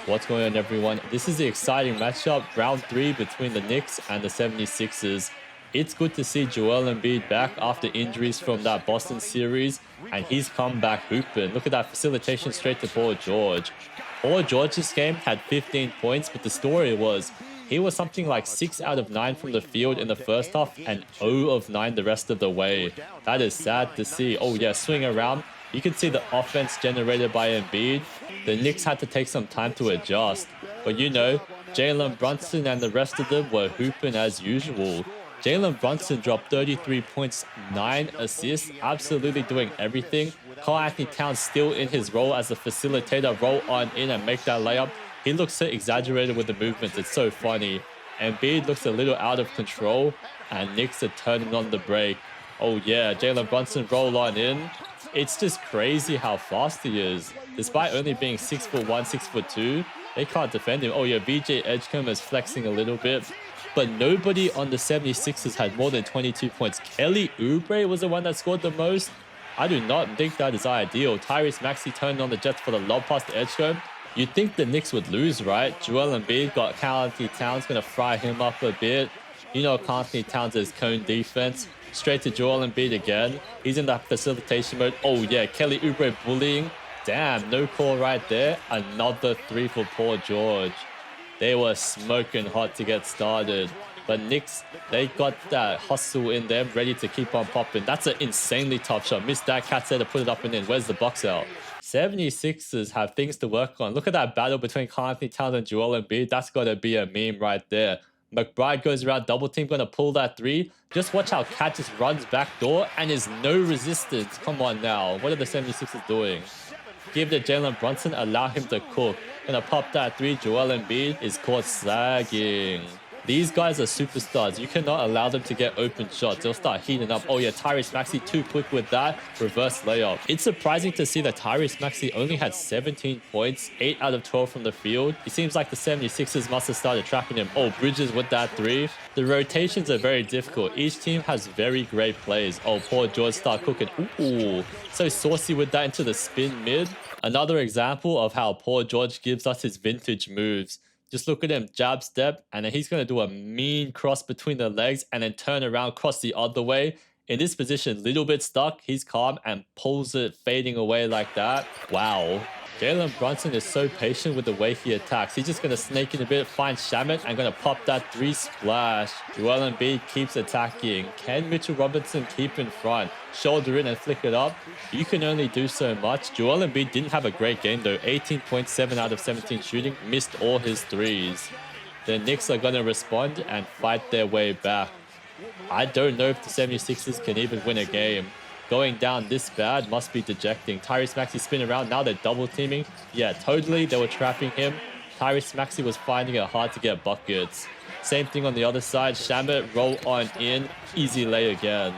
What's going on, everyone? This is the exciting matchup, round 3 between the Knicks and the 76ers. It's good to see Joel Embiid back after injuries from that Boston series, and he's come back hooping. Look at that facilitation straight to Paul George. Paul George's game had 15 points, but the story was he was something like 6 out of 9 from the field in the first half and 0 of 9 the rest of the way. That is sad to see. Oh yeah, swing around. You can see the offense generated by Embiid. The Knicks had to take some time to adjust. But you know, Jalen Brunson and the rest of them were hooping as usual. Jalen Brunson dropped 33 points, 9 assists, absolutely doing everything. Karl-Anthony Towns still in his role as a facilitator, roll on in and make that layup. He looks so exaggerated with the movements, it's so funny. Embiid looks a little out of control, and Knicks are turning on the break. Oh yeah, Jalen Brunson roll on in. It's just crazy how fast he is. Despite only being 6'1", 6'2", they can't defend him. Oh yeah, VJ Edgecombe is flexing a little bit. But nobody on the 76ers had more than 22 points. Kelly Oubre was the one that scored the most. I do not think that is ideal. Tyrese Maxey turned on the Jets for the lob pass to Edgecombe. You'd think the Knicks would lose, right? Joel Embiid got Karl-Anthony Towns, going to fry him up a bit. You know Karl-Anthony Towns' cone defense. Straight to Joel Embiid again. He's in that facilitation mode. Oh yeah, Kelly Oubre bullying. Damn, no call right there. Another 3 for Paul George. They were smoking hot to get started. But Knicks, they got that hustle in them, ready to keep on popping. That's an insanely tough shot. Missed that, Cat said to put it up and in. Where's the box out? 76ers have things to work on. Look at that battle between Karl-Anthony Towns and Joel Embiid. That's got to be a meme right there. McBride goes around double team, going to pull that 3. Just watch how Cat just runs back door and is no resistance. Come on now. What are the 76ers doing? Give the Jalen Brunson, allow him to cook. Gonna pop that 3. Joel Embiid is caught sagging. These guys are superstars. You cannot allow them to get open shots. They'll start heating up. Oh yeah, Tyrese Maxey too quick with that reverse layup. It's surprising to see that Tyrese Maxey only had 17 points, 8 out of 12 from the field. It seems like the 76ers must have started trapping him. Oh, Bridges with that 3. The rotations are very difficult. Each team has very great plays. Oh, Paul George start cooking. Ooh, so saucy with that into the spin mid. Another example of how Paul George gives us his vintage moves. Just look at him, jab step, and then he's going to do a mean cross between the legs and then turn around, cross the other way. In this position, little bit stuck, he's calm and pulls it fading away like that. Wow. Jalen Brunson is so patient with the way he attacks. He's just going to snake in a bit, find Shamet, and going to pop that 3 splash. Joel Embiid keeps attacking. Can Mitchell Robinson keep in front? Shoulder in and flick it up. You can only do so much. Joel Embiid didn't have a great game though. 18.7 out of 17 shooting. Missed all his 3s. The Knicks are going to respond and fight their way back. I don't know if the 76ers can even win a game. Going down this bad must be dejecting. Tyrese Maxey spin around. Now they're double teaming. Yeah, totally. They were trapping him. Tyrese Maxey was finding it hard to get buckets. Same thing on the other side. Shamet roll on in. Easy lay again.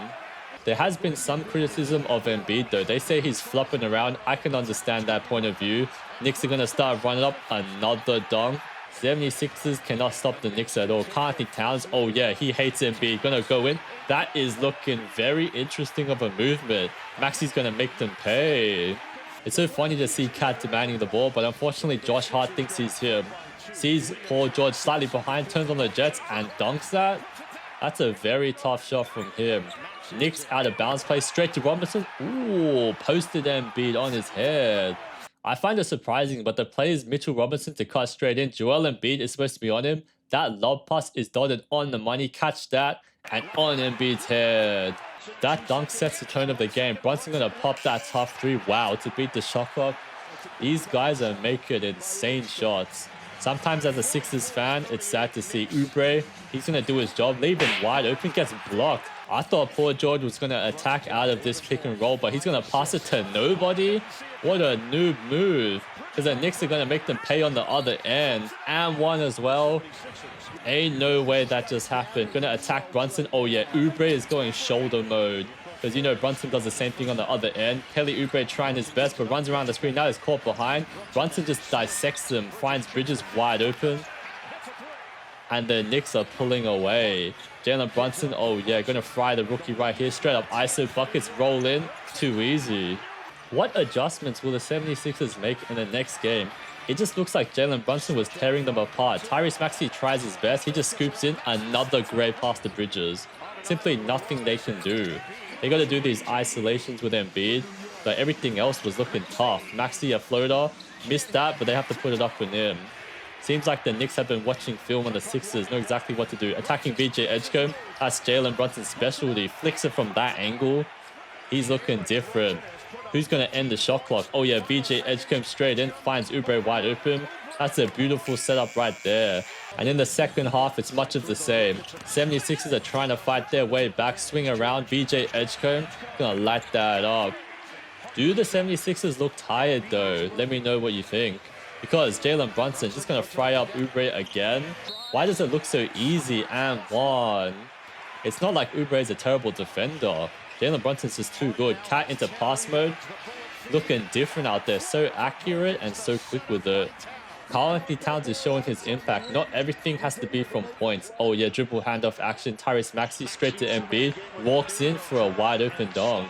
There has been some criticism of Embiid though. They say he's flopping around. I can understand that point of view. Knicks are going to start running up. Another dunk. 76ers cannot stop the Knicks at all. Karl-Anthony Towns, oh yeah, he hates Embiid. Gonna go in. That is looking very interesting of a movement. Maxey's gonna make them pay. It's so funny to see Cat demanding the ball, but unfortunately Josh Hart thinks he's him. Sees Paul George slightly behind, turns on the Jets and dunks that. That's a very tough shot from him. Knicks out of bounds play straight to Robinson. Ooh, posted Embiid on his head. I find it surprising, but the play is Mitchell Robinson to cut straight in. Joel Embiid is supposed to be on him. That lob pass is dotted on the money. Catch that. And on Embiid's head. That dunk sets the tone of the game. Brunson going to pop that tough 3. Wow, to beat the shot clock. These guys are making insane shots. Sometimes as a Sixers fan, it's sad to see Oubre. He's going to do his job. Leave him wide open, gets blocked. I thought Paul George was going to attack out of this pick and roll, but he's going to pass it to nobody? What a noob move. Because the Knicks are going to make them pay on the other end. And one as well. Ain't no way that just happened. Going to attack Brunson. Oh yeah, Oubre is going shoulder mode. Because you know Brunson does the same thing on the other end. Kelly Oubre trying his best, but runs around the screen. Now he's caught behind. Brunson just dissects him, finds Bridges wide open. And the Knicks are pulling away. Jalen Brunson, oh yeah, gonna fry the rookie right here. Straight up ISO buckets, roll in. Too easy. What adjustments will the 76ers make in the next game? it just looks like Jalen Brunson was tearing them apart. Tyrese Maxey tries his best. He just scoops in another great pass to Bridges. Simply nothing they can do. They got to do these isolations with Embiid, but everything else was looking tough. Maxey a floater, missed that, but they have to put it up with him. Seems like the Knicks have been watching film on the Sixers, know exactly what to do. Attacking BJ Edgecombe, that's Jalen Brunson's specialty. Flicks it from that angle. He's looking different. Who's going to end the shot clock? Oh yeah, BJ Edgecombe straight in, finds Oubre wide open. That's a beautiful setup right there. And in the second half, it's much of the same. 76ers are trying to fight their way back, swing around. BJ Edgecombe going to light that up. Do the 76ers look tired though? Let me know what you think. Because Jalen Brunson just going to fry up Oubre again. Why does it look so easy and one? It's not like Oubre is a terrible defender. Jalen Brunson's just too good. Cat into pass mode. Looking different out there. So accurate and so quick with it. Karl-Anthony Towns is showing his impact. Not everything has to be from points. Oh yeah, dribble handoff action. Tyrese Maxey straight to Embiid. Walks in for a wide open dunk.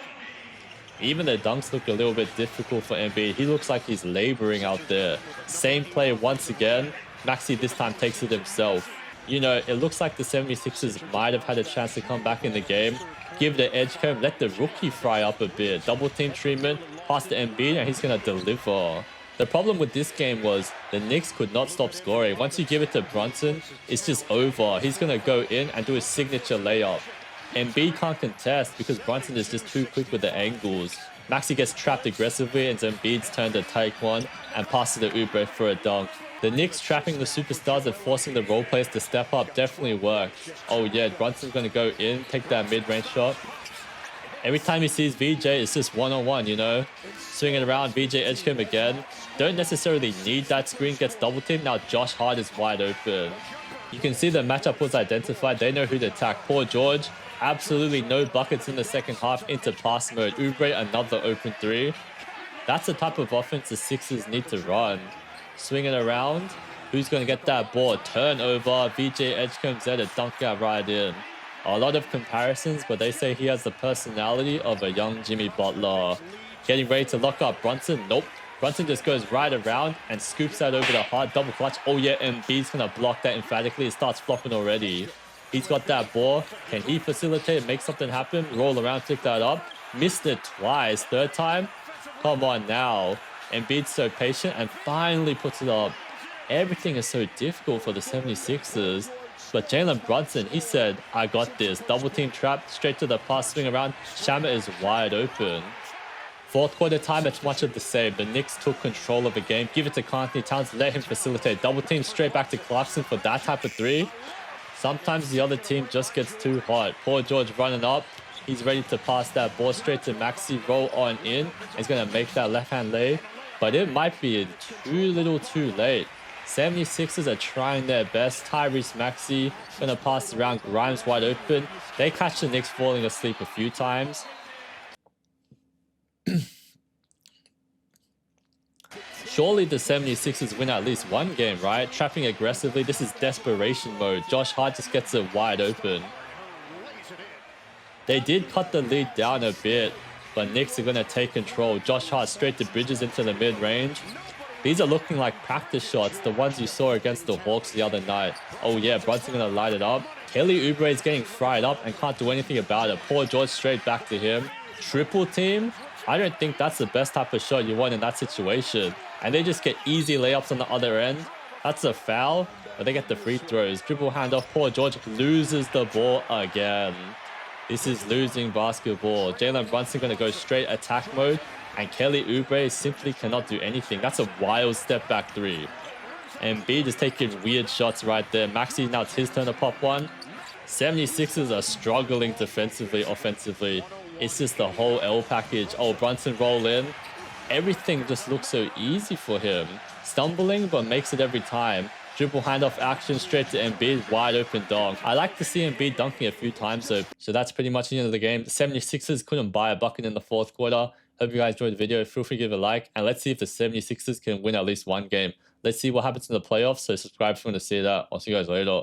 Even the dunks look a little bit difficult for Embiid. He looks like he's laboring out there. Same play once again. Maxey this time takes it himself. You know, it looks like the 76ers might have had a chance to come back in the game. Give the Edgecombe, let the rookie fry up a bit. Double team treatment, pass to Embiid, and he's going to deliver. The problem with this game was the Knicks could not stop scoring. Once you give it to Brunson, it's just over. He's going to go in and do his signature layup. Embiid can't contest because Brunson is just too quick with the angles. Maxey gets trapped aggressively and it's Embiid's turn to take one and pass to Oubre for a dunk. The Knicks trapping the superstars and forcing the role players to step up definitely worked. Oh yeah, Brunson's going to go in, take that mid-range shot. Every time he sees VJ, it's just one-on-one, you know? Swinging around, VJ Edgecombe again. Don't necessarily need that screen, gets double teamed. Now Josh Hart is wide open. You can see the matchup was identified. They know who to attack. Poor George. Absolutely no buckets in the second half into pass mode. Oubre, another open three. That's the type of offense the Sixers need to run. Swinging around. Who's going to get that ball? Turnover. VJ Edgecombe's there to dunk that right in. A lot of comparisons, but they say he has the personality of a young Jimmy Butler. Getting ready to lock up Brunson. Nope. Brunson just goes right around and scoops that over the Hart. Double clutch. Oh yeah, Embiid's going to block that emphatically. It starts flopping already. He's got that ball. Can he facilitate, make something happen? Roll around, pick that up. Missed it twice. Third time? Come on now. Embiid's so patient and finally puts it up. Everything is so difficult for the 76ers. But Jalen Brunson, he said, I got this. Double team trap, straight to the pass, swing around. Shamet is wide open. Fourth quarter time, it's much of the same. The Knicks took control of the game. Give it to Karl-Anthony Towns, let him facilitate. Double team straight back to Clarkson for that type of three. Sometimes the other team just gets too hot. Poor George running up. He's ready to pass that ball straight to Maxey, roll on in. He's going to make that left-hand lay. But it might be too little too late. 76ers are trying their best. Tyrese Maxey going to pass around. Grimes wide open. They catch the Knicks falling asleep a few times. Surely the 76ers win at least one game, right? Trapping aggressively. This is desperation mode. Josh Hart just gets it wide open. They did cut the lead down a bit, but Knicks are going to take control. Josh Hart straight to Bridges into the mid-range. These are looking like practice shots, the ones you saw against the Hawks the other night. Oh yeah, Brunson going to light it up. Kelly Oubre is getting fried up and can't do anything about it. Poor George straight back to him. Triple team? I don't think that's the best type of shot you want in that situation. And they just get easy layups on the other end. That's a foul, but they get the free throws. Dribble handoff. Poor George loses the ball again. This is losing basketball. Jalen Brunson going to go straight attack mode. And Kelly Oubre simply cannot do anything. That's a wild step back three. Embiid is taking weird shots right there. Maxey, now it's his turn to pop one. 76ers are struggling defensively, offensively. It's just the whole L package. Oh, Brunson roll in. Everything just looks so easy for him. Stumbling, but makes it every time. Dribble handoff action straight to Embiid, wide open dunk. I like to see Embiid dunking a few times though. So that's pretty much the end of the game. The 76ers couldn't buy a bucket in the fourth quarter. Hope you guys enjoyed the video. Feel free to give it a like. And let's see if the 76ers can win at least one game. Let's see what happens in the playoffs. So subscribe if you want to see that. I'll see you guys later.